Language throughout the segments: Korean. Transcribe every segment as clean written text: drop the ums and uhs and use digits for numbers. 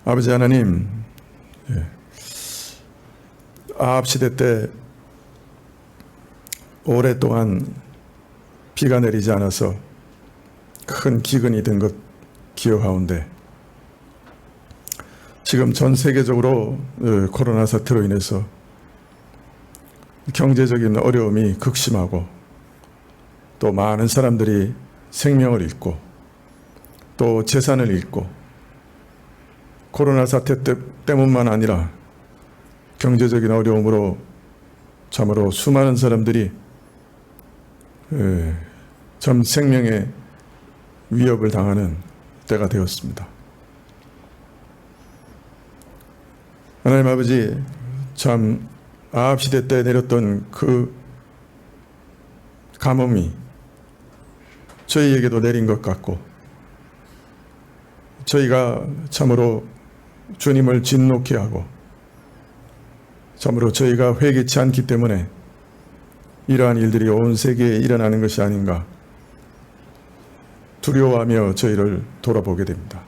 아버지 하나님, 아합 시대 때 오랫동안 비가 내리지 않아서 큰 기근이 된 것 기억하온데, 지금 전 세계적으로 코로나 사태로 인해서 경제적인 어려움이 극심하고, 또 많은 사람들이 생명을 잃고 또 재산을 잃고, 코로나 사태 때문만 아니라 경제적인 어려움으로 참으로 수많은 사람들이 전 생명의 위협을 당하는 때가 되었습니다. 하나님 아버지, 참 아합 시대 때 내렸던 그 가뭄이 저희에게도 내린 것 같고, 저희가 참으로 주님을 진노케 하고, 참으로 저희가 회개치 않기 때문에 이러한 일들이 온 세계에 일어나는 것이 아닌가 두려워하며 저희를 돌아보게 됩니다.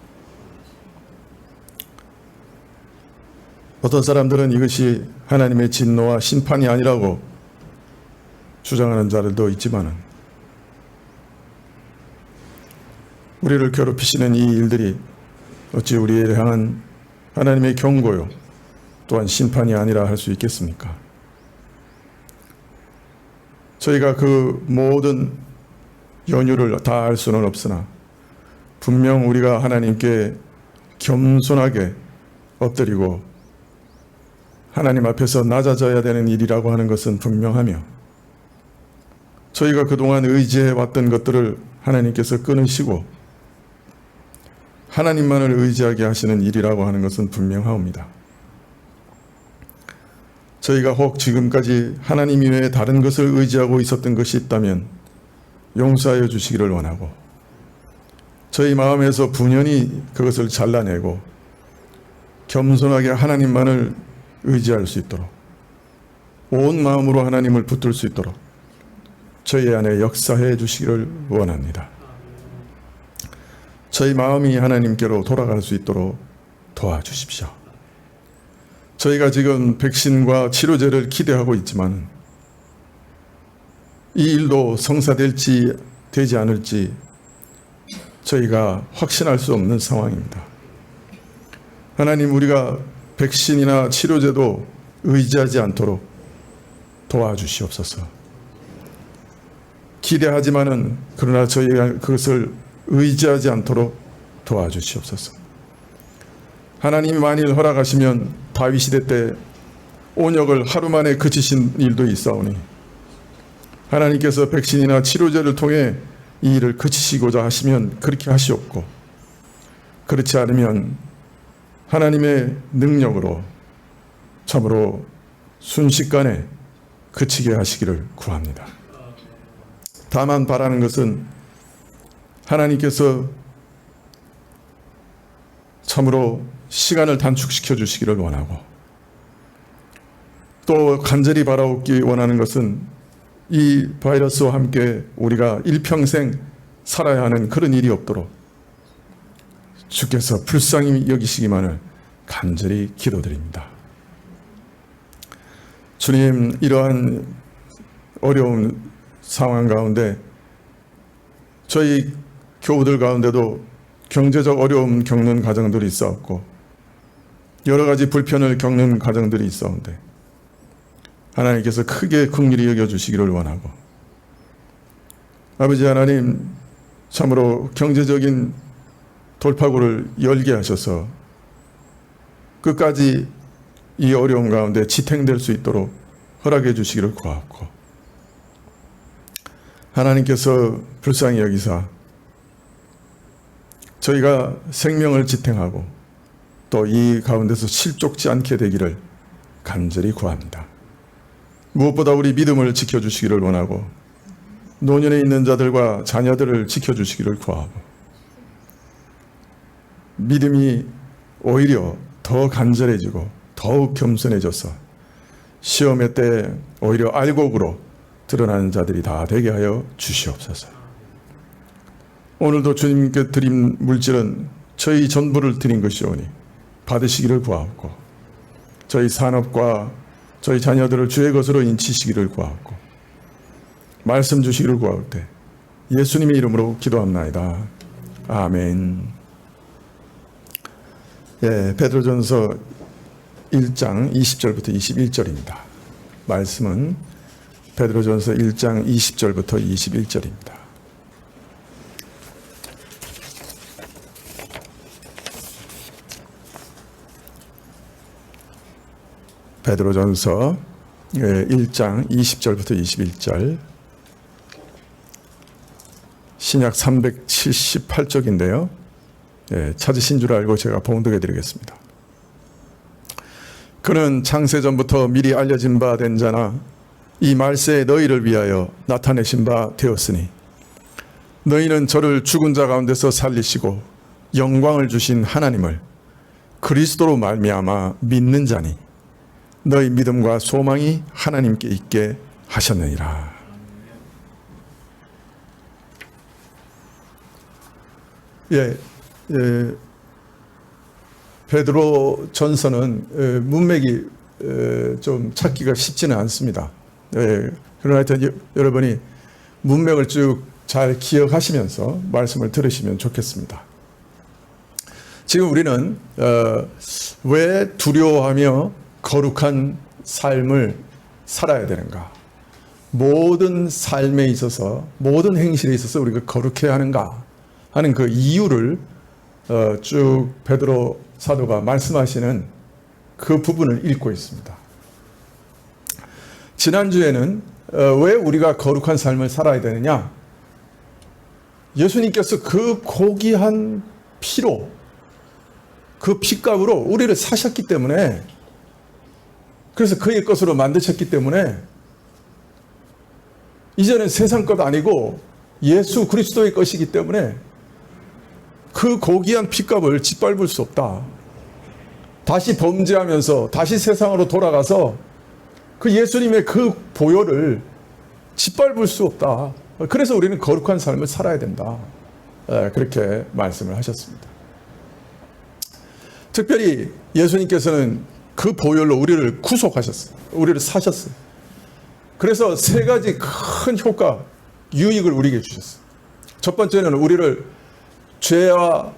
어떤 사람들은 이것이 하나님의 진노와 심판이 아니라고 주장하는 자들도 있지만은, 우리를 괴롭히시는 이 일들이 어찌 우리를 향한 하나님의 경고요 또한 심판이 아니라 할 수 있겠습니까? 저희가 그 모든 연유를 다 알 수는 없으나, 분명 우리가 하나님께 겸손하게 엎드리고 하나님 앞에서 낮아져야 되는 일이라고 하는 것은 분명하며, 저희가 그동안 의지해왔던 것들을 하나님께서 끊으시고 하나님만을 의지하게 하시는 일이라고 하는 것은 분명하옵니다. 저희가 혹 지금까지 하나님 이외에 다른 것을 의지하고 있었던 것이 있다면 용서하여 주시기를 원하고, 저희 마음에서 분연히 그것을 잘라내고 겸손하게 하나님만을 의지할 수 있도록, 온 마음으로 하나님을 붙들 수 있도록 저희 안에 역사해 주시기를 원합니다. 저희 마음이 하나님께로 돌아갈 수 있도록 도와주십시오. 저희가 지금 백신과 치료제를 기대하고 있지만 이 일도 성사될지 되지 않을지 저희가 확신할 수 없는 상황입니다. 하나님, 우리가 백신이나 치료제도 의지하지 않도록 도와주시옵소서. 기대하지만은 그러나 저희가 그것을 의지하지 않도록 도와주시옵소서. 하나님이 만일 허락하시면 다윗 시대 때 온역을 하루 만에 그치신 일도 있사오니, 하나님께서 백신이나 치료제를 통해 이 일을 그치시고자 하시면 그렇게 하시옵고, 그렇지 않으면 하나님의 능력으로 참으로 순식간에 그치게 하시기를 구합니다. 다만 바라는 것은 하나님께서 참으로 시간을 단축시켜 주시기를 원하고, 또 간절히 바라옵기 원하는 것은 이 바이러스와 함께 우리가 일평생 살아야 하는 그런 일이 없도록 주께서 불쌍히 여기시기만을 간절히 기도드립니다. 주님, 이러한 어려운 상황 가운데 저희 교우들 가운데도 경제적 어려움 겪는 가정들이 있었고, 여러 가지 불편을 겪는 가정들이 있었는데 하나님께서 크게 긍휼히 여겨주시기를 원하고, 아버지 하나님, 참으로 경제적인 돌파구를 열게 하셔서 끝까지 이 어려움 가운데 지탱될 수 있도록 허락해 주시기를 구하옵고, 하나님께서 불쌍히 여기사 저희가 생명을 지탱하고 또 이 가운데서 실족지 않게 되기를 간절히 구합니다. 무엇보다 우리 믿음을 지켜주시기를 원하고, 노년에 있는 자들과 자녀들을 지켜주시기를 구하고, 믿음이 오히려 더 간절해지고 더욱 겸손해져서 시험의 때 오히려 알곡으로 드러나는 자들이 다 되게 하여 주시옵소서. 오늘도 주님께 드린 물질은 저희 전부를 드린 것이오니 받으시기를 구하옵고, 저희 산업과 저희 자녀들을 주의 것으로 인치시기를 구하옵고, 말씀 주시기를 구할 때 예수님의 이름으로 기도합나이다. 아멘. 예, 베드로전서 1장 20절부터 21절입니다. 말씀은 베드로전서 1장 20절부터 21절입니다. 베드로전서 1장 20절부터 21절, 신약 378쪽인데요. 찾으신 줄 알고 제가 봉독해 드리겠습니다. 그는 창세전부터 미리 알려진 바 된 자나 이 말세에 너희를 위하여 나타내신 바 되었으니 너희는 저를 죽은 자 가운데서 살리시고 영광을 주신 하나님을 그리스도로 말미암아 믿는 자니 너희 믿음과 소망이 하나님께 있게 하셨느니라. 베드로 전서는 문맥이 좀 찾기가 쉽지는 않습니다. 그러나 하여튼 여러분이 문맥을 쭉 잘 기억하시면서 말씀을 들으시면 좋겠습니다. 지금 우리는 왜 두려워하며 거룩한 삶을 살아야 되는가? 모든 삶에 있어서, 모든 행실에 있어서 우리가 거룩해야 하는가 하는 그 이유를 쭉 베드로 사도가 말씀하시는 그 부분을 읽고 있습니다. 지난주에는 왜 우리가 거룩한 삶을 살아야 되느냐? 예수님께서 그 고귀한 피로, 그 피값으로 우리를 사셨기 때문에, 그래서 그의 것으로 만드셨기 때문에 이제는 세상 것 아니고 예수 그리스도의 것이기 때문에 그 고귀한 피값을 짓밟을 수 없다. 다시 범죄하면서 다시 세상으로 돌아가서 그 예수님의 그 보혈을 짓밟을 수 없다. 그래서 우리는 거룩한 삶을 살아야 된다. 그렇게 말씀을 하셨습니다. 특별히 예수님께서는 그 보혈로 우리를 구속하셨어요. 우리를 사셨어요. 그래서 세 가지 큰 효과, 유익을 우리에게 주셨어요. 첫 번째는 우리를 죄와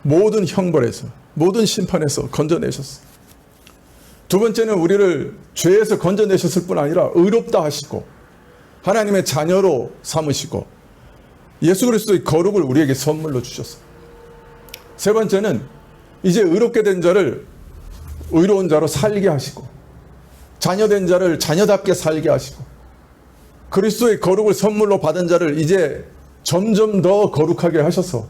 모든 형벌에서, 모든 심판에서 건져내셨어요. 두 번째는 우리를 죄에서 건져내셨을 뿐 아니라 의롭다 하시고 하나님의 자녀로 삼으시고 예수 그리스도의 거룩을 우리에게 선물로 주셨어요. 세 번째는 이제 의롭게 된 자를 의로운 자로 살게 하시고 자녀된 자를 자녀답게 살게 하시고 그리스도의 거룩을 선물로 받은 자를 이제 점점 더 거룩하게 하셔서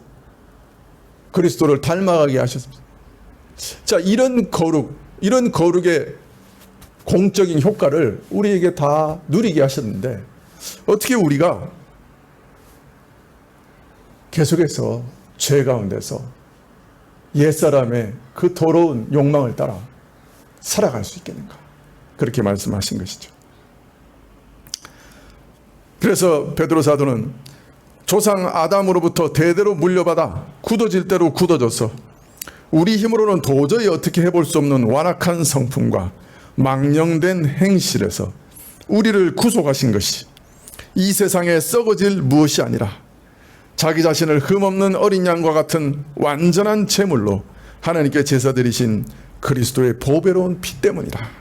그리스도를 닮아가게 하셨습니다. 자, 이런 거룩, 이런 거룩의 공적인 효과를 우리에게 다 누리게 하셨는데 어떻게 우리가 계속해서 죄 가운데서 옛사람의 그 더러운 욕망을 따라 살아갈 수 있겠는가? 그렇게 말씀하신 것이죠. 그래서 베드로 사도는 조상 아담으로부터 대대로 물려받아 굳어질 대로 굳어져서 우리 힘으로는 도저히 어떻게 해볼 수 없는 완악한 성품과 망령된 행실에서 우리를 구속하신 것이 이 세상에 썩어질 무엇이 아니라 자기 자신을 흠없는 어린 양과 같은 완전한 제물로 하나님께 제사드리신 그리스도의 보배로운 피 때문이라.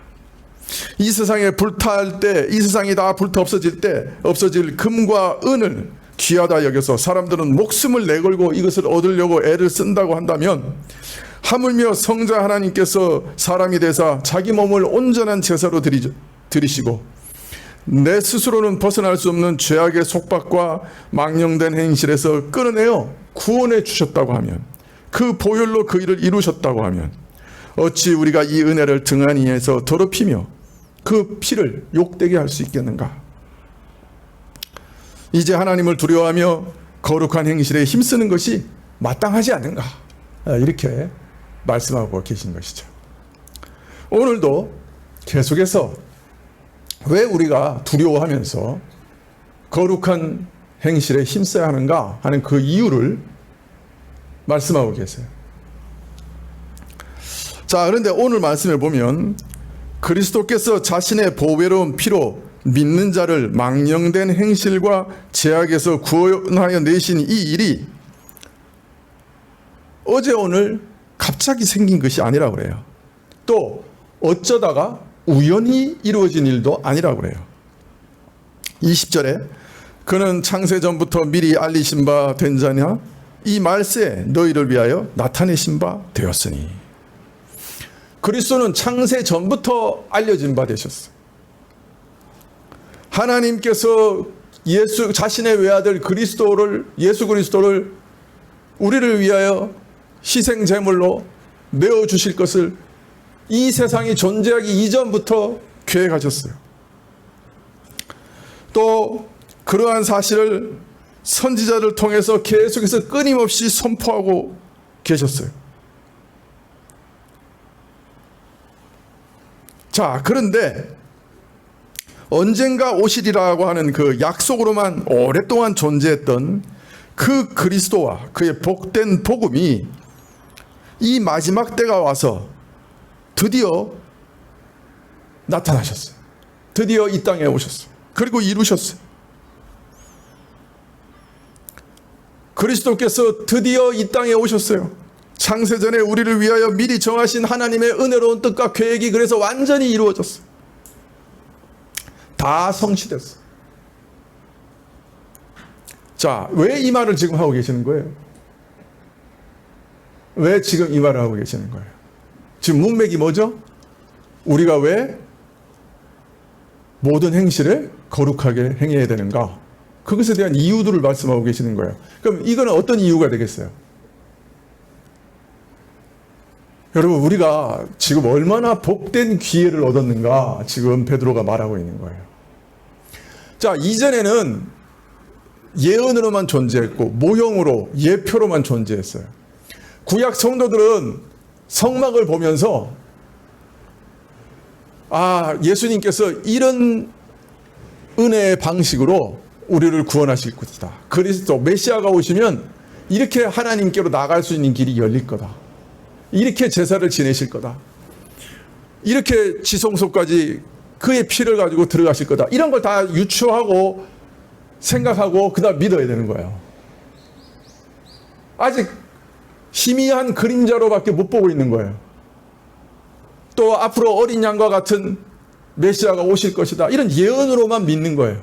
이 세상에 불탈 때, 이 세상이 다 불타 없어질 때 없어질 금과 은을 귀하다 여겨서 사람들은 목숨을 내걸고 이것을 얻으려고 애를 쓴다고 한다면 하물며 성자 하나님께서 사람이 되사 자기 몸을 온전한 제사로 드리시고 내 스스로는 벗어날 수 없는 죄악의 속박과 망령된 행실에서 끌어내어 구원해 주셨다고 하면, 그 보혈로 그 일을 이루셨다고 하면 어찌 우리가 이 은혜를 등한히해서 더럽히며 그 피를 욕되게 할 수 있겠는가? 이제 하나님을 두려워하며 거룩한 행실에 힘쓰는 것이 마땅하지 않은가? 이렇게 말씀하고 계신 것이죠. 오늘도 계속해서 왜 우리가 두려워하면서 거룩한 행실에 힘써야 하는가 하는 그 이유를 말씀하고 계세요. 자, 그런데 오늘 말씀에 보면 그리스도께서 자신의 보배로운 피로 믿는 자를 망령된 행실과 죄악에서 구원하여 내신 이 일이 어제 오늘 갑자기 생긴 것이 아니라고 그래요. 또 어쩌다가 우연히 이루어진 일도 아니라고 그래요. 20절에 그는 창세 전부터 미리 알리신 바 된 자냐 이 말세 너희를 위하여 나타내신 바 되었으니. 그리스도는 창세 전부터 알려진 바 되셨어요. 하나님께서 예수 자신의 외아들 그리스도를 예수 그리스도를 우리를 위하여 희생 제물로 내어 주실 것을 이 세상이 존재하기 이전부터 계획하셨어요. 또 그러한 사실을 선지자를 통해서 계속해서 끊임없이 선포하고 계셨어요. 자, 그런데 언젠가 오시리라고 하는 그 약속으로만 오랫동안 존재했던 그 그리스도와 그의 복된 복음이 이 마지막 때가 와서 드디어 나타나셨어요. 드디어 이 땅에 오셨어요. 그리고 이루셨어요. 그리스도께서 드디어 이 땅에 오셨어요. 창세전에 우리를 위하여 미리 정하신 하나님의 은혜로운 뜻과 계획이 그래서 완전히 이루어졌어요. 다 성취됐어요. 자, 왜 이 말을 지금 하고 계시는 거예요? 왜 지금 이 말을 하고 계시는 거예요? 지금 문맥이 뭐죠? 우리가 왜 모든 행실을 거룩하게 행해야 되는가? 그것에 대한 이유들을 말씀하고 계시는 거예요. 그럼 이거는 어떤 이유가 되겠어요? 여러분, 우리가 지금 얼마나 복된 기회를 얻었는가 지금 베드로가 말하고 있는 거예요. 자, 이전에는 예언으로만 존재했고 모형으로 예표로만 존재했어요. 구약 성도들은 성막을 보면서 예수님께서 이런 은혜의 방식으로 우리를 구원하실 것이다. 그리스도 메시아가 오시면 이렇게 하나님께로 나갈 수 있는 길이 열릴 거다. 이렇게 제사를 지내실 거다. 이렇게 지성소까지 그의 피를 가지고 들어가실 거다. 이런 걸 다 유추하고 생각하고 그다음 믿어야 되는 거예요. 아직 희미한 그림자로밖에 못 보고 있는 거예요. 또 앞으로 어린 양과 같은 메시아가 오실 것이다. 이런 예언으로만 믿는 거예요.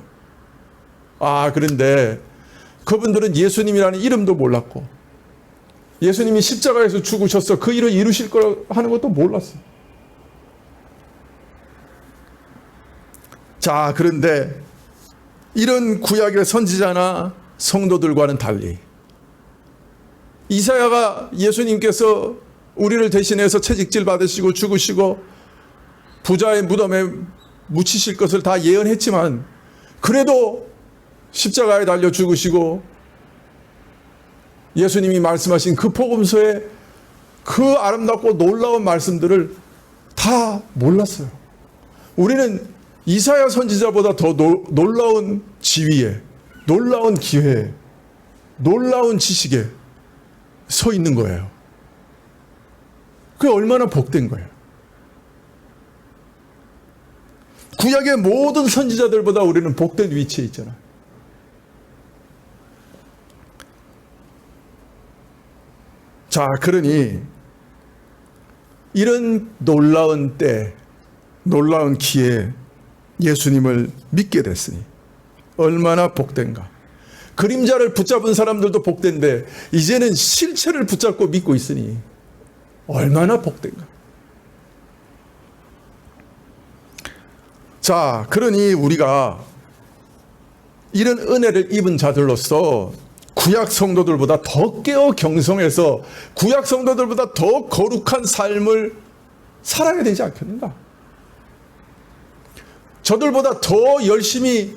그런데 그분들은 예수님이라는 이름도 몰랐고 예수님이 십자가에서 죽으셔서 그 일을 이루실 거 하는 것도 몰랐어요. 자, 그런데 이런 구약의 선지자나 성도들과는 달리 이사야가 예수님께서 우리를 대신해서 채찍질 받으시고 죽으시고 부자의 무덤에 묻히실 것을 다 예언했지만 그래도 십자가에 달려 죽으시고 예수님이 말씀하신 그 복음서의 그 아름답고 놀라운 말씀들을 다 몰랐어요. 우리는 이사야 선지자보다 더 놀라운 지위에, 놀라운 기회에, 놀라운 지식에 서 있는 거예요. 그게 얼마나 복된 거예요. 구약의 모든 선지자들보다 우리는 복된 위치에 있잖아요. 자, 그러니 이런 놀라운 때, 놀라운 기회에 예수님을 믿게 됐으니 얼마나 복된가. 그림자를 붙잡은 사람들도 복된데 이제는 실체를 붙잡고 믿고 있으니 얼마나 복된가. 자, 그러니 우리가 이런 은혜를 입은 자들로서 구약 성도들보다 더 깨어 경성해서 구약 성도들보다 더 거룩한 삶을 살아야 되지 않겠는가? 저들보다 더 열심히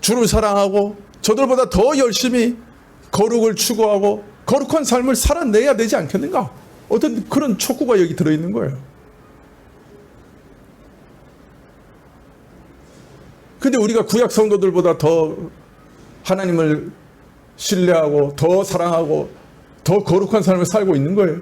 주를 사랑하고 저들보다 더 열심히 거룩을 추구하고 거룩한 삶을 살아내야 되지 않겠는가? 어떤 그런 촉구가 여기 들어있는 거예요. 근데 우리가 구약 성도들보다 더 하나님을 신뢰하고 더 사랑하고 더 거룩한 삶을 살고 있는 거예요.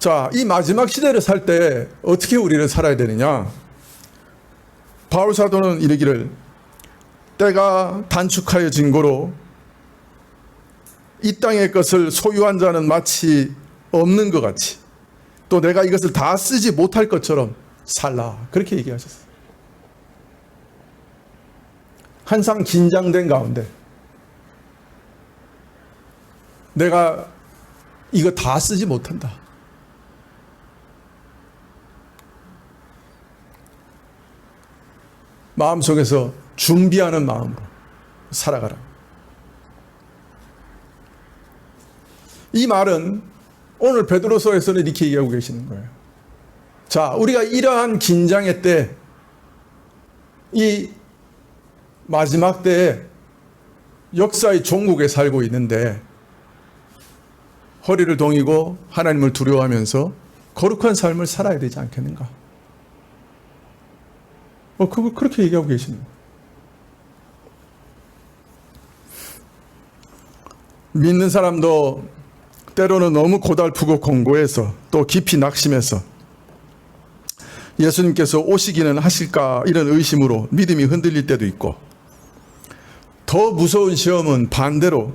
자, 이 마지막 시대를 살 때 어떻게 우리는 살아야 되느냐? 바울 사도는 이르기를 때가 단축하여진 고로 이 땅의 것을 소유한 자는 마치 없는 것 같이 또 내가 이것을 다 쓰지 못할 것처럼 살라. 그렇게 얘기하셨어요. 항상 긴장된 가운데 내가 이거 다 쓰지 못한다. 마음속에서 준비하는 마음으로 살아가라. 이 말은 오늘 베드로서에서는 이렇게 얘기하고 계시는 거예요. 자, 우리가 이러한 긴장의 때, 이 마지막 때에 역사의 종국에 살고 있는데 허리를 동이고 하나님을 두려워하면서 거룩한 삶을 살아야 되지 않겠는가? 그걸 그렇게 얘기하고 계시는 거예요. 믿는 사람도 때로는 너무 고달프고 공고해서 또 깊이 낙심해서 예수님께서 오시기는 하실까 이런 의심으로 믿음이 흔들릴 때도 있고, 더 무서운 시험은 반대로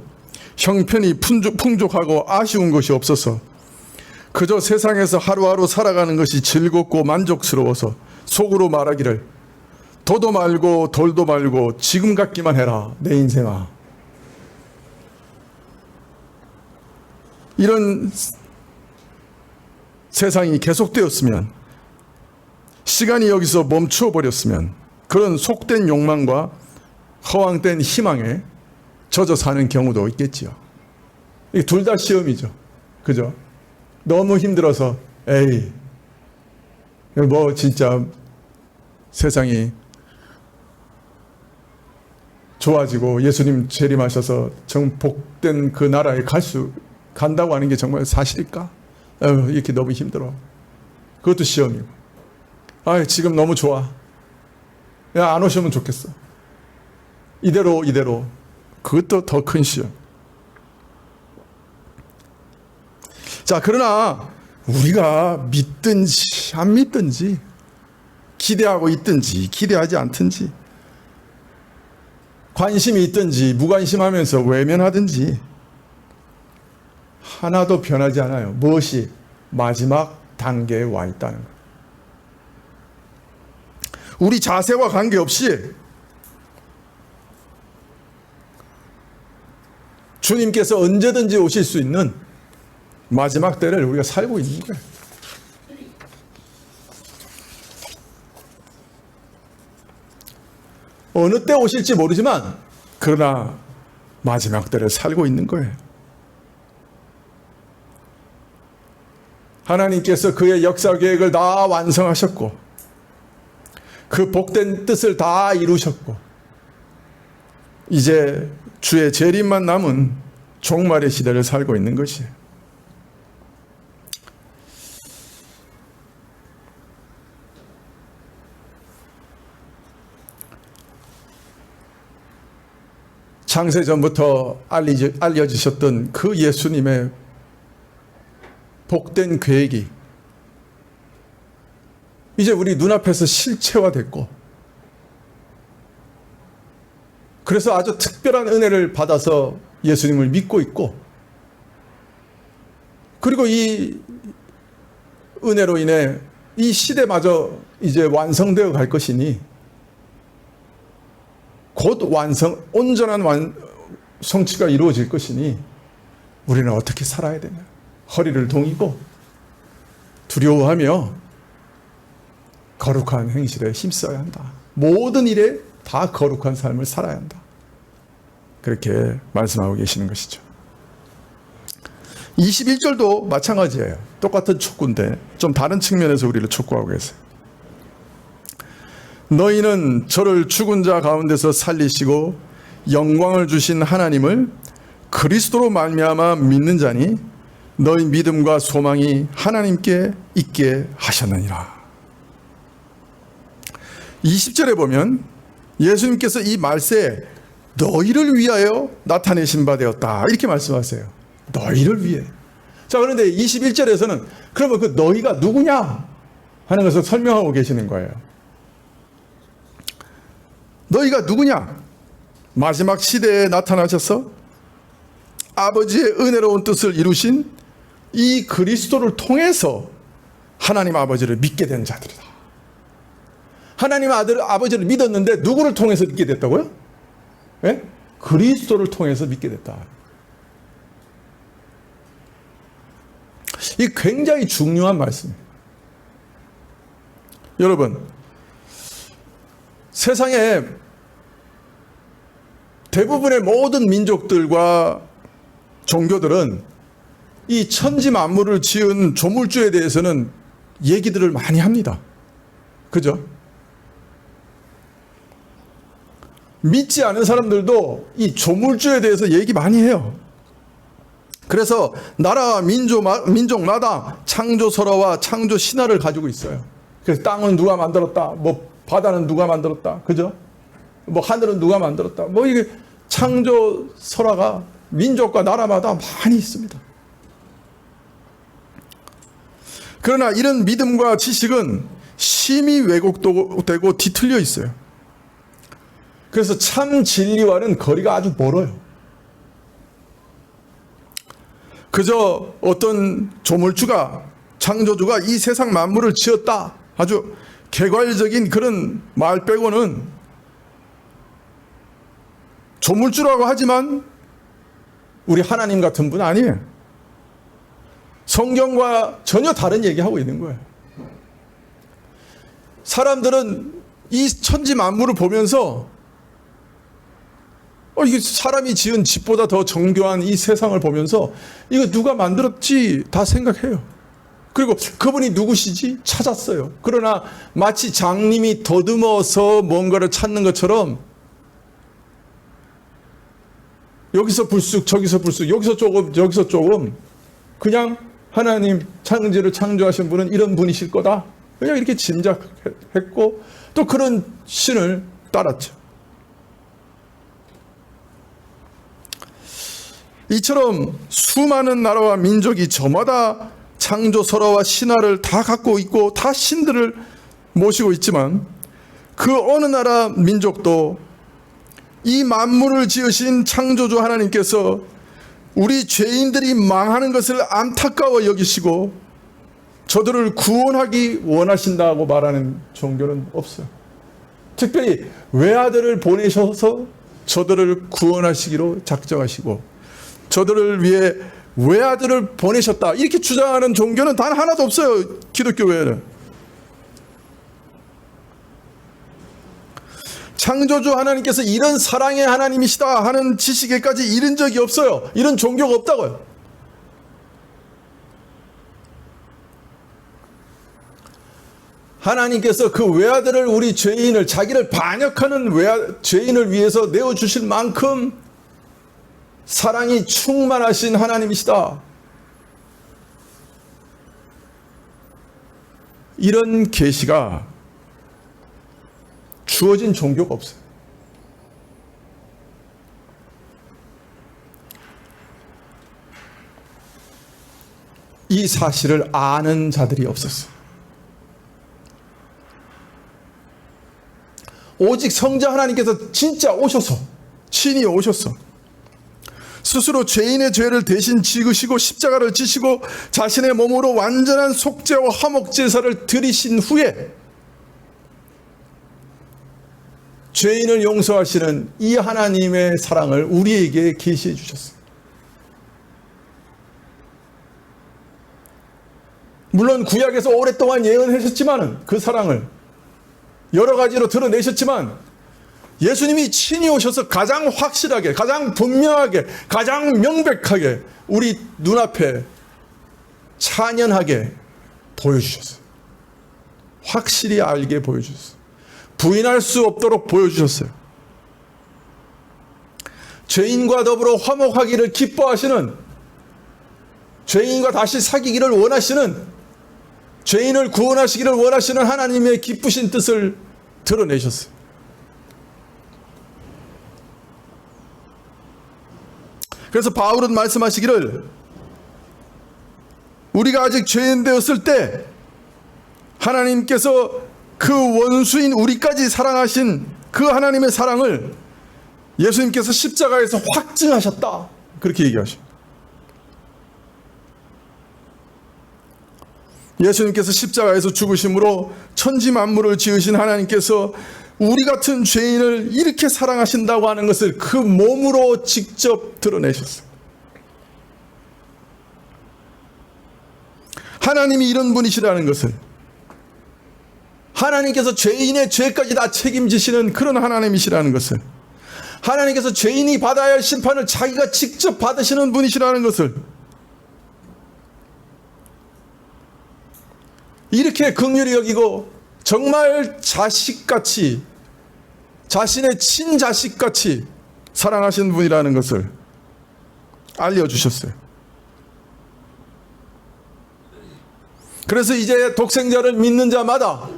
형편이 풍족하고 아쉬운 것이 없어서 그저 세상에서 하루하루 살아가는 것이 즐겁고 만족스러워서 속으로 말하기를 도도 말고 돌도 말고 지금 같기만 해라 내 인생아. 이런 세상이 계속되었으면, 시간이 여기서 멈추어 버렸으면 그런 속된 욕망과 허황된 희망에 젖어 사는 경우도 있겠지요. 둘 다 시험이죠. 그죠? 너무 힘들어서 에이 뭐 진짜 세상이 좋아지고 예수님 재림하셔서 정 복된 그 나라에 간다고 하는 게 정말 사실일까? 이렇게 너무 힘들어. 그것도 시험이고. 지금 너무 좋아. 야, 안 오시면 좋겠어. 이대로. 그것도 더 큰 시험. 자, 그러나 우리가 믿든지 안 믿든지, 기대하고 있든지 기대하지 않든지, 관심이 있든지 무관심하면서 외면하든지 하나도 변하지 않아요. 무엇이? 마지막 단계에 와 있다는 거예요. 우리 자세와 관계없이 주님께서 언제든지 오실 수 있는 마지막 때를 우리가 살고 있는 거예요. 어느 때 오실지 모르지만 그러나 마지막 때를 살고 있는 거예요. 하나님께서 그의 역사 계획을 다 완성하셨고 그 복된 뜻을 다 이루셨고 이제 주의 재림만 남은 종말의 시대를 살고 있는 것이에요. 창세전부터 알려주셨던 그 예수님의 복된 계획이 이제 우리 눈앞에서 실체화됐고, 그래서 아주 특별한 은혜를 받아서 예수님을 믿고 있고, 그리고 이 은혜로 인해 이 시대마저 이제 완성되어 갈 것이니 곧 온전한 성취가 이루어질 것이니 우리는 어떻게 살아야 되냐? 허리를 동이고 두려워하며 거룩한 행실에 힘써야 한다. 모든 일에 다 거룩한 삶을 살아야 한다. 그렇게 말씀하고 계시는 것이죠. 21절도 마찬가지예요. 똑같은 촉구인데 좀 다른 측면에서 우리를 촉구하고 계세요. 너희는 저를 죽은 자 가운데서 살리시고 영광을 주신 하나님을 그리스도로 말미암아 믿는 자니 너희 믿음과 소망이 하나님께 있게 하셨느니라. 20절에 보면 예수님께서 이 말세에 너희를 위하여 나타내신 바 되었다 이렇게 말씀하세요. 너희를 위해. 자, 그런데 21절에서는 그러면 그 너희가 누구냐 하는 것을 설명하고 계시는 거예요. 너희가 누구냐? 마지막 시대에 나타나셔서 아버지의 은혜로운 뜻을 이루신 이 그리스도를 통해서 하나님 아버지를 믿게 된 자들이다. 하나님 아버지를 믿었는데 누구를 통해서 믿게 됐다고요? 예? 그리스도를 통해서 믿게 됐다. 이 굉장히 중요한 말씀이에요. 여러분, 세상에 대부분의 모든 민족들과 종교들은 이 천지 만물을 지은 조물주에 대해서는 얘기들을 많이 합니다. 그죠? 믿지 않은 사람들도 이 조물주에 대해서 얘기 많이 해요. 그래서 나라와 민족마다 창조 설화와 창조 신화를 가지고 있어요. 그래서 땅은 누가 만들었다, 뭐 바다는 누가 만들었다, 그죠? 뭐 하늘은 누가 만들었다, 뭐 이게 창조 설화가 민족과 나라마다 많이 있습니다. 그러나 이런 믿음과 지식은 심히 왜곡되고 뒤틀려 있어요. 그래서 참 진리와는 거리가 아주 멀어요. 그저 어떤 조물주가, 창조주가 이 세상 만물을 지었다, 아주 개괄적인 그런 말 빼고는 조물주라고 하지만 우리 하나님 같은 분 아니에요. 성경과 전혀 다른 얘기하고 있는 거예요. 사람들은 이 천지 만물을 보면서 이게 사람이 지은 집보다 더 정교한 이 세상을 보면서 이거 누가 만들었지 다 생각해요. 그리고 그분이 누구시지 찾았어요. 그러나 마치 장님이 더듬어서 뭔가를 찾는 것처럼 여기서 불쑥 저기서 불쑥 여기서 조금 저기서 조금 그냥 하나님 창조를 창조하신 분은 이런 분이실 거다 그냥 이렇게 짐작했고 또 그런 신을 따랐죠. 이처럼 수많은 나라와 민족이 저마다 창조 설화와 신화를 다 갖고 있고 다 신들을 모시고 있지만 그 어느 나라 민족도 이 만물을 지으신 창조주 하나님께서 우리 죄인들이 망하는 것을 안타까워 여기시고 저들을 구원하기 원하신다고 말하는 종교는 없어요. 특별히 외아들을 보내셔서 저들을 구원하시기로 작정하시고 저들을 위해 외아들을 보내셨다 이렇게 주장하는 종교는 단 하나도 없어요. 기독교 외에는. 창조주 하나님께서 이런 사랑의 하나님이시다 하는 지식에까지 이른 적이 없어요. 이런 종교가 없다고요. 하나님께서 그 외아들을 우리 죄인을 자기를 반역하는 죄인을 위해서 내어주실 만큼 사랑이 충만하신 하나님이시다. 이런 계시가 주어진 종교가 없어요. 이 사실을 아는 자들이 없었어요. 오직 성자 하나님께서 진짜 오셔서 친히 오셔서 스스로 죄인의 죄를 대신 지으시고 십자가를 지시고 자신의 몸으로 완전한 속죄와 화목 제사를 드리신 후에 죄인을 용서하시는 이 하나님의 사랑을 우리에게 계시해 주셨어요. 물론 구약에서 오랫동안 예언하셨지만 그 사랑을 여러 가지로 드러내셨지만 예수님이 친히 오셔서 가장 확실하게, 가장 분명하게, 가장 명백하게 우리 눈앞에 찬연하게 보여주셨어요. 확실히 알게 보여주셨어요. 부인할 수 없도록 보여주셨어요. 죄인과 더불어 화목하기를 기뻐하시는, 죄인과 다시 사귀기를 원하시는, 죄인을 구원하시기를 원하시는 하나님의 기쁘신 뜻을 드러내셨어요. 그래서 바울은 말씀하시기를 우리가 아직 죄인 되었을 때 하나님께서 그 원수인 우리까지 사랑하신 그 하나님의 사랑을 예수님께서 십자가에서 확증하셨다. 그렇게 얘기하십니다. 예수님께서 십자가에서 죽으심으로 천지 만물을 지으신 하나님께서 우리 같은 죄인을 이렇게 사랑하신다고 하는 것을 그 몸으로 직접 드러내셨어요. 하나님이 이런 분이시라는 것을, 하나님께서 죄인의 죄까지 다 책임지시는 그런 하나님이시라는 것을, 하나님께서 죄인이 받아야 할 심판을 자기가 직접 받으시는 분이시라는 것을 이렇게 긍휼히 여기고 정말 자식같이, 자신의 친자식같이 사랑하신 분이라는 것을 알려주셨어요. 그래서 이제 독생자를 믿는 자마다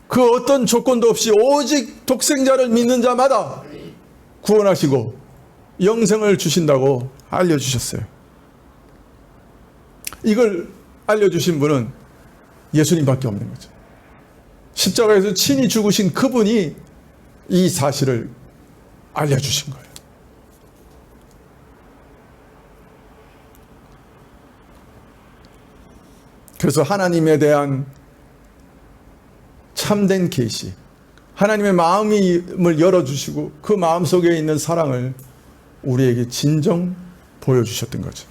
그 어떤 조건도 없이 오직 독생자를 믿는 자마다 구원하시고 영생을 주신다고 알려주셨어요. 이걸 알려주신 분은 예수님밖에 없는 거죠. 십자가에서 친히 죽으신 그분이 이 사실을 알려주신 거예요. 그래서 하나님에 대한 참된 계시, 하나님의 마음을 열어주시고 그 마음속에 있는 사랑을 우리에게 진정 보여주셨던 거죠.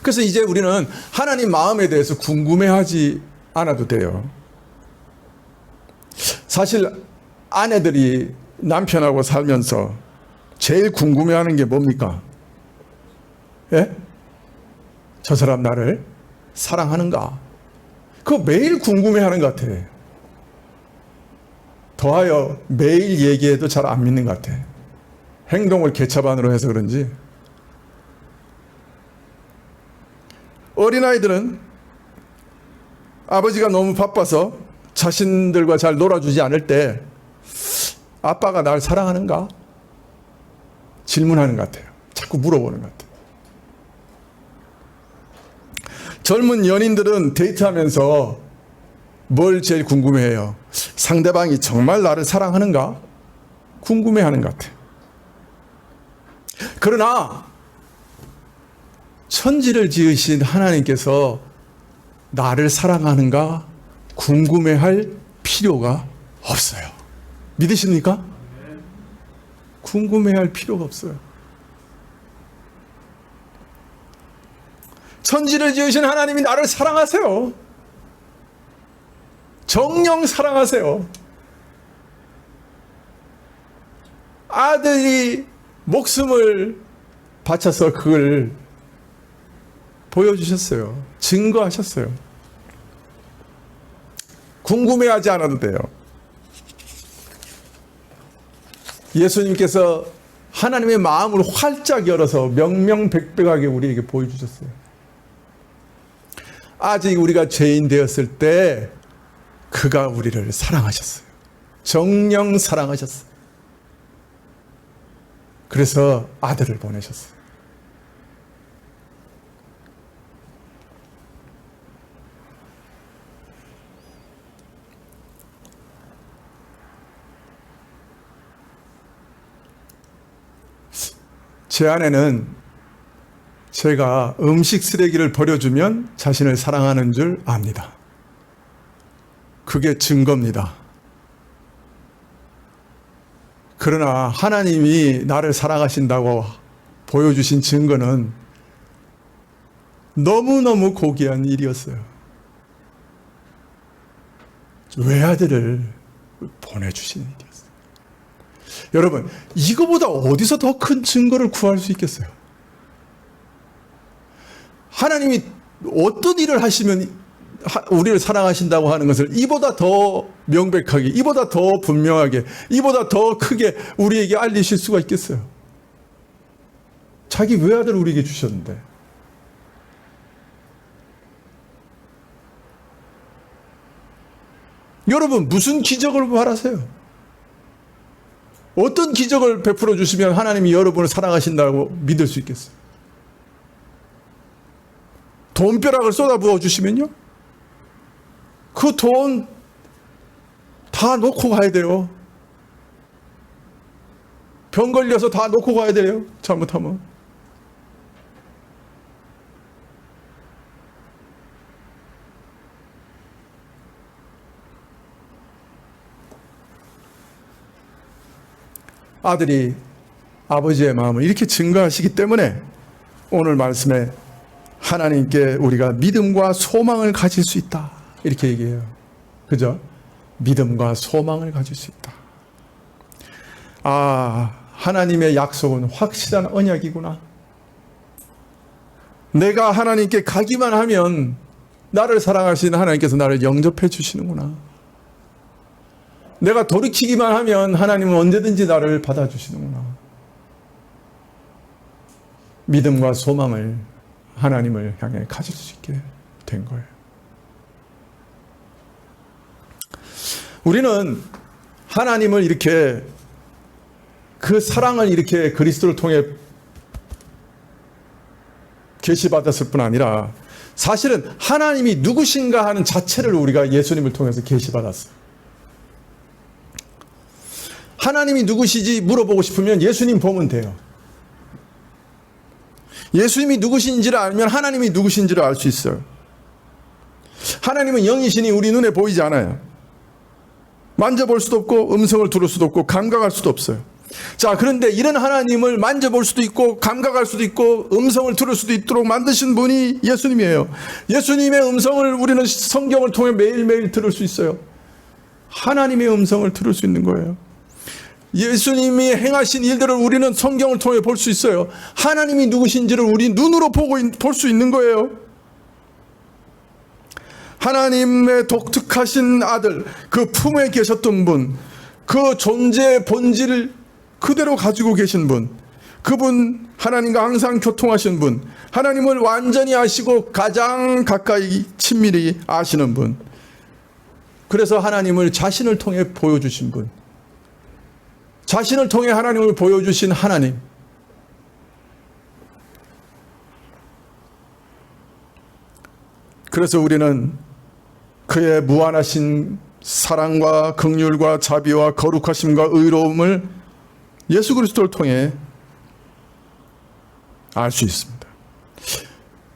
그래서 이제 우리는 하나님 마음에 대해서 궁금해하지 않아도 돼요. 사실 아내들이 남편하고 살면서 제일 궁금해하는 게 뭡니까? 예? 저 사람 나를 사랑하는가? 그거 매일 궁금해하는 것 같아. 더하여 매일 얘기해도 잘 안 믿는 것 같아. 행동을 개차반으로 해서 그런지. 어린아이들은 아버지가 너무 바빠서 자신들과 잘 놀아주지 않을 때 아빠가 날 사랑하는가? 질문하는 것 같아요. 자꾸 물어보는 것 같아요. 젊은 연인들은 데이트하면서 뭘 제일 궁금해해요? 상대방이 정말 나를 사랑하는가? 궁금해하는 것 같아요. 그러나 천지를 지으신 하나님께서 나를 사랑하는가 궁금해할 필요가 없어요. 믿으십니까? 궁금해할 필요가 없어요. 천지를 지으신 하나님이 나를 사랑하세요. 정녕 사랑하세요. 아들이 목숨을 바쳐서 그걸 보여주셨어요. 증거하셨어요. 궁금해하지 않아도 돼요. 예수님께서 하나님의 마음을 활짝 열어서 명명백백하게 우리에게 보여주셨어요. 아직 우리가 죄인 되었을 때 그가 우리를 사랑하셨어요. 정녕 사랑하셨어요. 그래서 아들을 보내셨어요. 제 아내는 제가 음식 쓰레기를 버려주면 자신을 사랑하는 줄 압니다. 그게 증거입니다. 그러나 하나님이 나를 사랑하신다고 보여주신 증거는 너무너무 고귀한 일이었어요. 외아들을 보내주신 일이었어요. 여러분, 이거보다 어디서 더 큰 증거를 구할 수 있겠어요? 하나님이 어떤 일을 하시면 우리를 사랑하신다고 하는 것을 이보다 더 명백하게, 이보다 더 분명하게, 이보다 더 크게 우리에게 알리실 수가 있겠어요? 자기 외아들을 우리에게 주셨는데. 여러분, 무슨 기적을 바라세요? 어떤 기적을 베풀어 주시면 하나님이 여러분을 사랑하신다고 믿을 수 있겠어요? 돈벼락을 쏟아부어 주시면요, 그 돈 다 놓고 가야 돼요. 병 걸려서 다 놓고 가야 돼요, 잘못하면. 아들이 아버지의 마음을 이렇게 증거하시기 때문에 오늘 말씀에 하나님께 우리가 믿음과 소망을 가질 수 있다, 이렇게 얘기해요. 그죠? 믿음과 소망을 가질 수 있다. 아, 하나님의 약속은 확실한 언약이구나. 내가 하나님께 가기만 하면 나를 사랑하시는 하나님께서 나를 영접해 주시는구나. 내가 돌이키기만 하면 하나님은 언제든지 나를 받아주시는구나. 믿음과 소망을 하나님을 향해 가질 수 있게 된 거예요. 우리는 하나님을 이렇게, 그 사랑을 이렇게 그리스도를 통해 계시받았을 뿐 아니라 사실은 하나님이 누구신가 하는 자체를 우리가 예수님을 통해서 계시받았어요. 하나님이 누구시지 물어보고 싶으면 예수님 보면 돼요. 예수님이 누구신지를 알면 하나님이 누구신지를 알 수 있어요. 하나님은 영이시니 우리 눈에 보이지 않아요. 만져볼 수도 없고 음성을 들을 수도 없고 감각할 수도 없어요. 자, 그런데 이런 하나님을 만져볼 수도 있고 감각할 수도 있고 음성을 들을 수도 있도록 만드신 분이 예수님이에요. 예수님의 음성을 우리는 성경을 통해 매일매일 들을 수 있어요. 하나님의 음성을 들을 수 있는 거예요. 예수님이 행하신 일들을 우리는 성경을 통해 볼 수 있어요. 하나님이 누구신지를 우리 눈으로 볼 수 있는 거예요. 하나님의 독특하신 아들, 그 품에 계셨던 분, 그 존재의 본질을 그대로 가지고 계신 분, 그분, 하나님과 항상 교통하신 분, 하나님을 완전히 아시고 가장 가까이 친밀히 아시는 분, 그래서 하나님을 자신을 통해 보여주신 분, 자신을 통해 하나님을 보여주신 하나님. 그래서 우리는 그의 무한하신 사랑과 긍휼과 자비와 거룩하심과 의로움을 예수 그리스도를 통해 알 수 있습니다.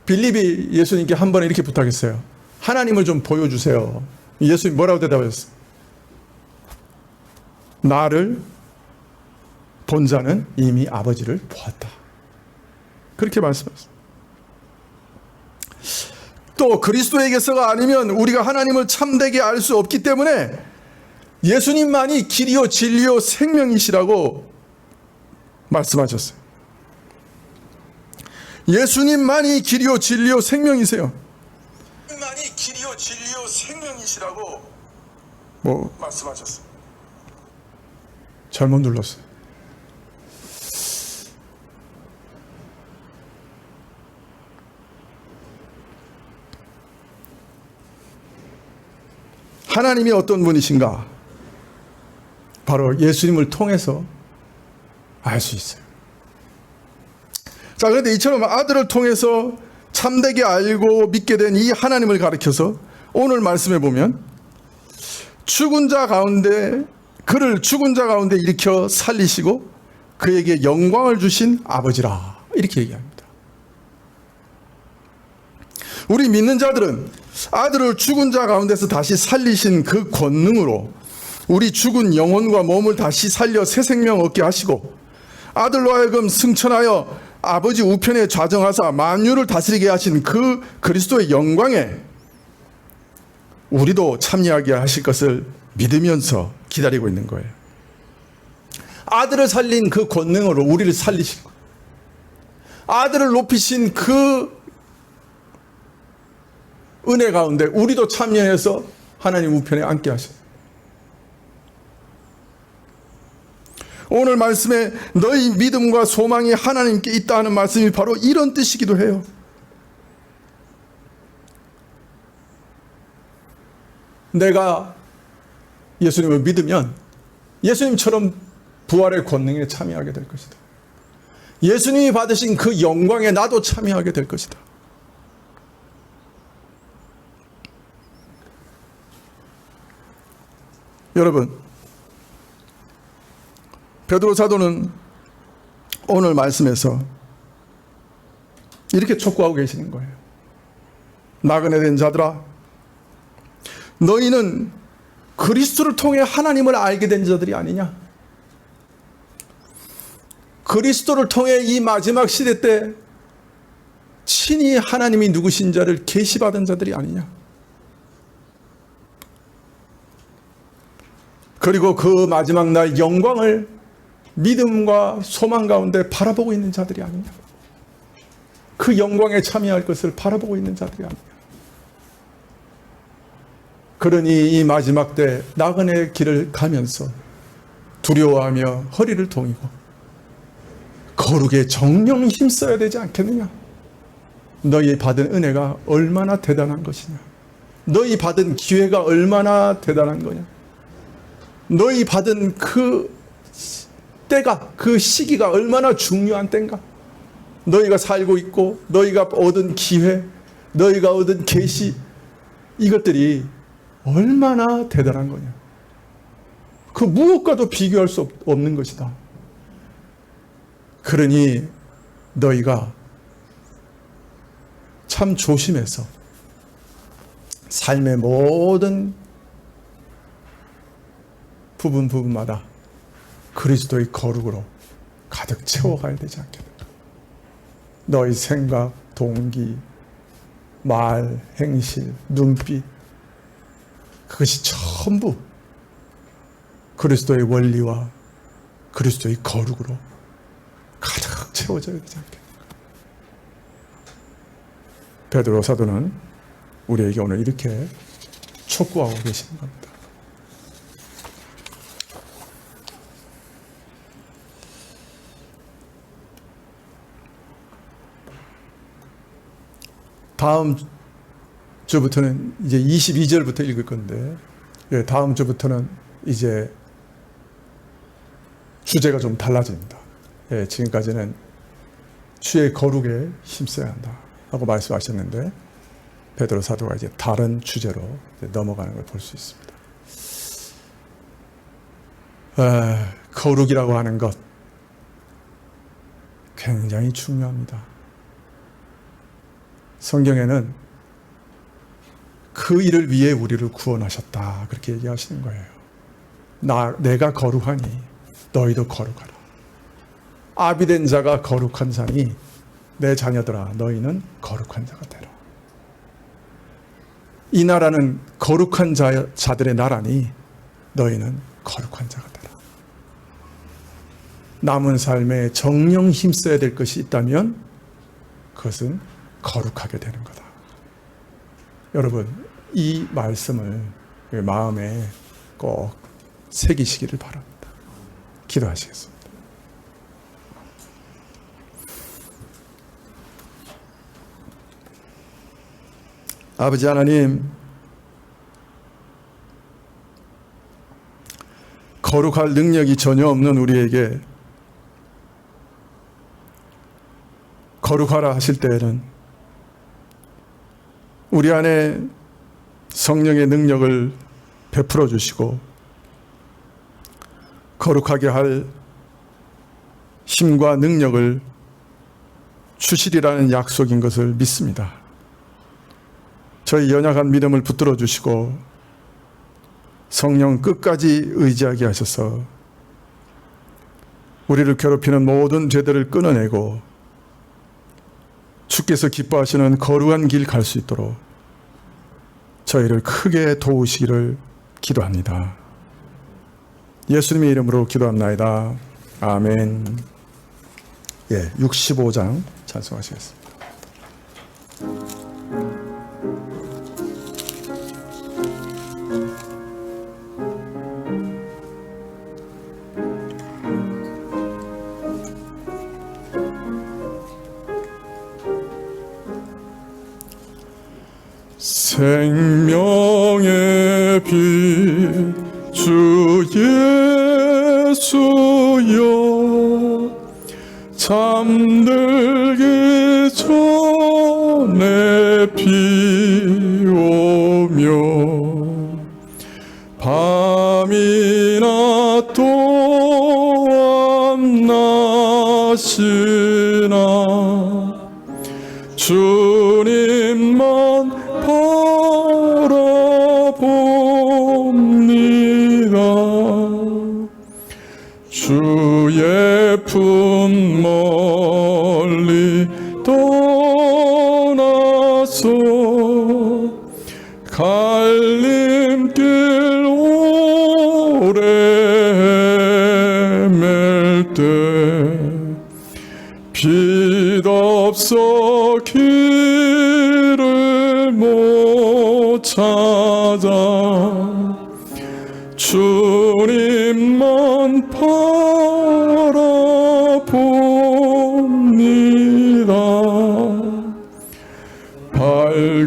빌립이 예수님께 한 번에 이렇게 부탁했어요. 하나님을 좀 보여주세요. 예수님 뭐라고 대답하셨어요? 나를 본 자는 이미 아버지를 보았다. 그렇게 말씀하셨어요. 또 그리스도에게서가 아니면 우리가 하나님을 참되게 알 수 없기 때문에 예수님만이 길이요 진리요 생명이시라고 말씀하셨어요. 예수님만이 길이요 진리요 생명이세요. 예수님만이 길이요 진리요 생명이시라고 말씀하셨어요. 잘못 눌렀어요. 하나님이 어떤 분이신가? 바로 예수님을 통해서 알 수 있어요. 자, 그런데 이처럼 아들을 통해서 참되게 알고 믿게 된 이 하나님을 가리켜서 오늘 말씀해 보면 죽은 자 가운데, 그를 죽은 자 가운데 일으켜 살리시고 그에게 영광을 주신 아버지라, 이렇게 얘기합니다. 우리 믿는 자들은 아들을 죽은 자 가운데서 다시 살리신 그 권능으로 우리 죽은 영혼과 몸을 다시 살려 새 생명 얻게 하시고 아들로 하여금 승천하여 아버지 우편에 좌정하사 만유를 다스리게 하신 그 그리스도의 영광에 우리도 참여하게 하실 것을 믿으면서 기다리고 있는 거예요. 아들을 살린 그 권능으로 우리를 살리신 거예요. 아들을 높이신 그 은혜 가운데 우리도 참여해서 하나님 우편에 앉게 하셨어요. 오늘 말씀에 너희 믿음과 소망이 하나님께 있다 하는 말씀이 바로 이런 뜻이기도 해요. 내가 예수님을 믿으면 예수님처럼 부활의 권능에 참여하게 될 것이다. 예수님이 받으신 그 영광에 나도 참여하게 될 것이다. 여러분, 베드로 사도는 오늘 말씀에서 이렇게 촉구하고 계시는 거예요. 나그네 된 자들아, 너희는 그리스도를 통해 하나님을 알게 된 자들이 아니냐? 그리스도를 통해 이 마지막 시대 때 친히 하나님이 누구신 자를 계시받은 자들이 아니냐? 그리고 그 마지막 날 영광을 믿음과 소망 가운데 바라보고 있는 자들이 아니냐? 그 영광에 참여할 것을 바라보고 있는 자들이 아니냐? 그러니 이 마지막 때 나그네 길을 가면서 두려워하며 허리를 동이고 거룩에 정령 힘써야 되지 않겠느냐? 너희 받은 은혜가 얼마나 대단한 것이냐? 너희 받은 기회가 얼마나 대단한 거냐? 너희 받은 그 때가, 그 시기가 얼마나 중요한 때인가? 너희가 살고 있고 너희가 얻은 기회, 너희가 얻은 계시, 이것들이 얼마나 대단한 거냐? 그 무엇과도 비교할 수 없는 것이다. 그러니 너희가 참 조심해서 삶의 모든 부분마다 그리스도의 거룩으로 가득 채워가야 되지 않겠는가? 너희 생각, 동기, 말, 행실, 눈빛, 그것이 전부 그리스도의 원리와 그리스도의 거룩으로 가득 채워져야 되지 않겠는가? 베드로 사도는 우리에게 오늘 이렇게 촉구하고 계시는 겁니다. 다음 주부터는 이제 22절부터 읽을 건데, 다음 주부터는 이제 주제가 좀 달라집니다. 지금까지는 주의 거룩에 힘써야 한다 하고 말씀하셨는데, 베드로 사도가 이제 다른 주제로 넘어가는 걸 볼 수 있습니다. 거룩이라고 하는 것 굉장히 중요합니다. 성경에는 그 일을 위해 우리를 구원하셨다, 그렇게 얘기하시는 거예요. 내가 거룩하니 너희도 거룩하라. 아비된 자가 거룩한 자니 내 자녀들아 너희는 거룩한 자가 되라. 이 나라는 거룩한 자들의 나라니 너희는 거룩한 자가 되라. 남은 삶에 정령 힘써야 될 것이 있다면 그것은 거룩하게 되는 거다. 여러분, 이 말씀을 마음에 꼭 새기시기를 바랍니다. 기도하시겠습니다. 아버지 하나님, 거룩할 능력이 전혀 없는 우리에게 거룩하라 하실 때에는 우리 안에 성령의 능력을 베풀어 주시고 거룩하게 할 힘과 능력을 주시리라는 약속인 것을 믿습니다. 저희 연약한 믿음을 붙들어 주시고 성령 끝까지 의지하게 하셔서 우리를 괴롭히는 모든 죄들을 끊어내고 주께서 기뻐하시는 거룩한 길 갈 수 있도록 저희를 크게 도우시기를 기도합니다. 예수님의 이름으로 기도합나이다. 아멘. 65장 찬송하시겠습니다. 생명의 빛 주 예수여, 잠들기 전에 비 오며 밤이 하시나 주님만 바라봅니다. 주의 품 멀리 떠나서 갈림길 오래 헤맬 때 빛 없어 길을 못 찾아 주님만 바라봅니다.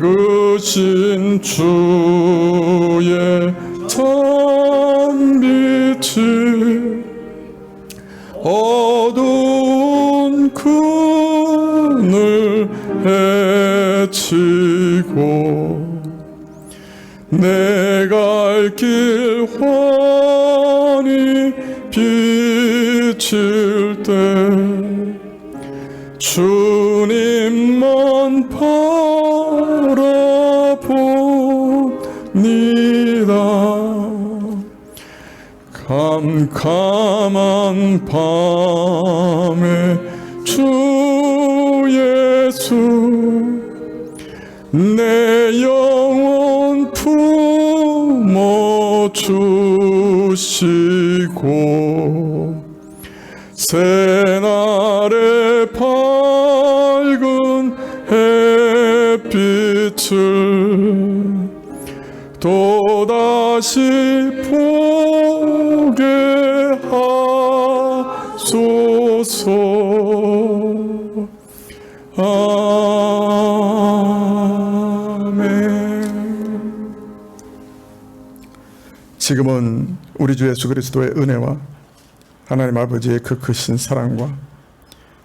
밝으신 주의 찬빛이 어두운 그늘 헤치고 내 갈 길 환히 비칠 때 주님만 바라봅니다. 캄캄한 밤에 주 예수 내 영혼 품어 주시고 새날의 밝은 햇빛을 또다시 보게 하소서. 아멘. 지금은 우리 주 예수 그리스도의 은혜와 하나님 아버지의 그 크신 사랑과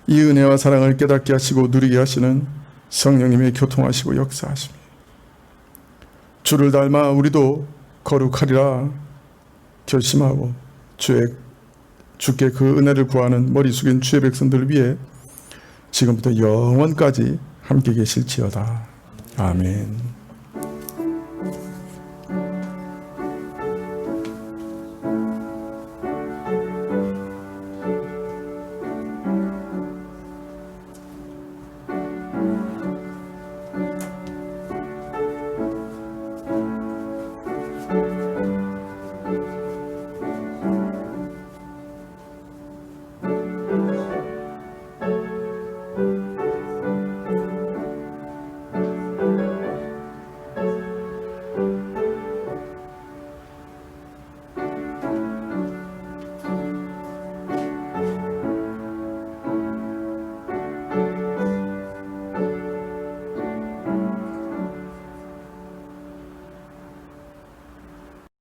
이 은혜와 사랑을 깨닫게 하시고 누리게 하시는 성령님의 교통하시고 역사하십니다. 주를 닮아 우리도 거룩하리라 결심하고 주께 그 은혜를 구하는 머리 숙인 주의 백성들 위해 지금부터 영원까지 함께 계실지어다. 아멘.